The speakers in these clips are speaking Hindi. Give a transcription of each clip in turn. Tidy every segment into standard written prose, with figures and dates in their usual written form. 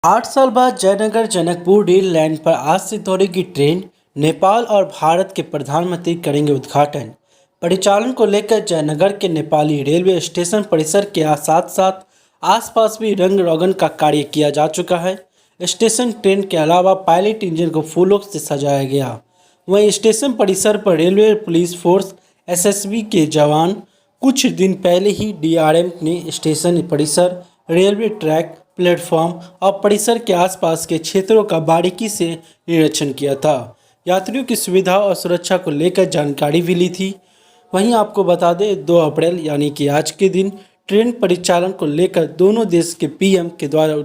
8 साल बाद जयनगर जनकपुर रेल लाइन पर आज से दौड़ेगी ट्रेन। नेपाल और भारत के प्रधानमंत्री करेंगे उद्घाटन। परिचालन को लेकर जयनगर के नेपाली रेलवे स्टेशन परिसर के साथ साथ आसपास भी रंग रोगन का कार्य किया जा चुका है। स्टेशन ट्रेन के अलावा पायलट इंजन को फूलों से सजाया गया। वहीं स्टेशन परिसर पर रेलवे पुलिस फोर्स एसएसबी के जवान कुछ दिन पहले ही डीआरएम ने स्टेशन परिसर, रेलवे ट्रैक, प्लेटफॉर्म और परिसर के आसपास के क्षेत्रों का बारीकी से निरीक्षण किया था। यात्रियों की सुविधा और सुरक्षा को लेकर जानकारी भी ली थी। वहीं आपको बता दें 2 अप्रैल यानी कि आज के दिन ट्रेन परिचालन को लेकर दोनों देश के पीएम के द्वारा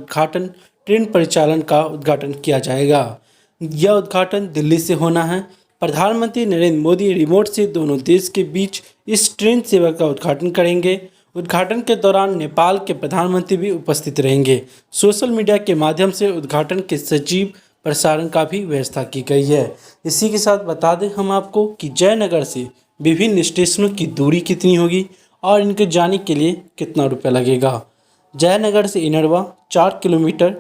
ट्रेन परिचालन का उद्घाटन किया जाएगा। यह उद्घाटन दिल्ली से होना है। प्रधानमंत्री नरेंद्र मोदी रिमोट से दोनों देश के बीच इस ट्रेन सेवा का उद्घाटन करेंगे। उद्घाटन के दौरान नेपाल के प्रधानमंत्री भी उपस्थित रहेंगे। सोशल मीडिया के माध्यम से उद्घाटन के सजीव प्रसारण का भी व्यवस्था की गई है। इसी के साथ बता दें हम आपको कि जयनगर से विभिन्न स्टेशनों की दूरी कितनी होगी और इनके जाने के लिए कितना रुपया लगेगा। जयनगर से इनरवा 4 किलोमीटर,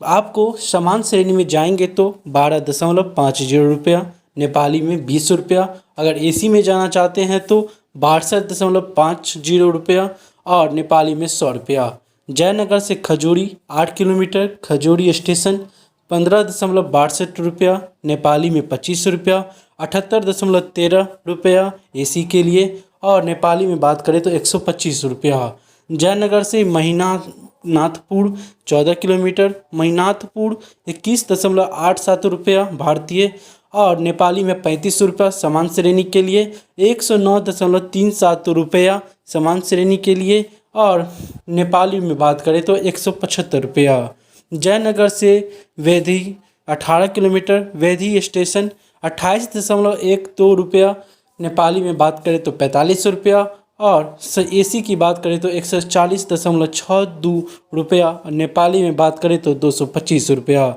आपको समान श्रेणी में जाएंगे तो 12.50 रुपया, नेपाली में 20 रुपया। अगर एसी में जाना चाहते हैं तो 62.50 रुपया और नेपाली में 100 रुपया। जयनगर से खजूरी 8 किलोमीटर, खजूरी स्टेशन 15.62 रुपया, नेपाली में 25 रुपया, 78.13 रुपया एसी के लिए और नेपाली में बात करें तो 125 रुपया। जयनगर से महीनाथपुर 14 किलोमीटर, महीनाथपुर 21.87 रुपया भारतीय और नेपाली में 35 रुपया समान श्रेणी के लिए, 109.37 रुपया समान श्रेणी के लिए और नेपाली में बात करें तो 175 रुपया। जयनगर से वेधी 18 किलोमीटर, वेधी स्टेशन 28.12 रुपया, नेपाली में बात करें तो 45 रुपया और एसी की बात करें तो 140.62 रुपया और नेपाली में बात करें तो 225 रुपया।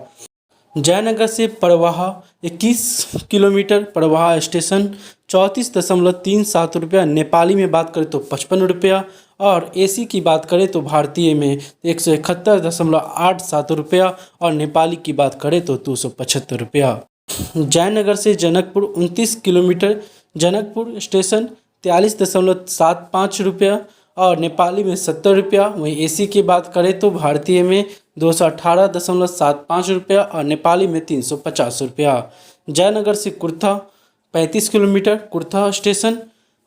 जयनगर से परवाह 21 किलोमीटर, परवाह स्टेशन 34.37 रुपया, नेपाली में बात करें तो 55 रुपया और एसी की बात करें तो भारतीय में 171.87 रुपया और नेपाली की बात करें तो 275 रुपया। जयनगर से जनकपुर 29 किलोमीटर, जनकपुर स्टेशन 43.75 रुपया और नेपाली में 70 रुपया। वहीं एसी की बात करें तो भारतीय में 218.75 रुपया और नेपाली में 350 रुपया। जयनगर से कुर्था 35 किलोमीटर, कुर्था स्टेशन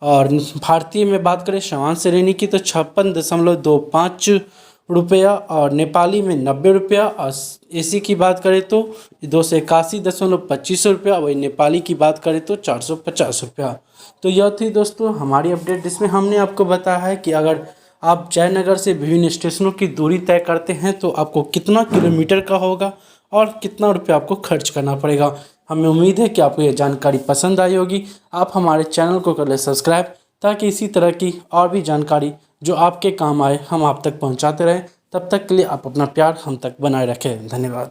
और भारतीय में बात करें समान श्रेणी की तो 56.25 रुपया और नेपाली में 90 रुपया और एसी की बात करें तो 281.25 रुपया। वही नेपाली की बात करें तो 450 रुपया। तो यह थी दोस्तों हमारी अपडेट, जिसमें हमने आपको बताया है कि अगर आप जयनगर से विभिन्न स्टेशनों की दूरी तय करते हैं तो आपको कितना किलोमीटर का होगा और कितना रुपया आपको खर्च करना पड़ेगा। हमें उम्मीद है कि आपको यह जानकारी पसंद आई होगी। आप हमारे चैनल को कर लें सब्सक्राइब ताकि इसी तरह की और भी जानकारी जो आपके काम आए हम आप तक पहुंचाते रहें। तब तक के लिए आप अपना प्यार हम तक बनाए रखें। धन्यवाद।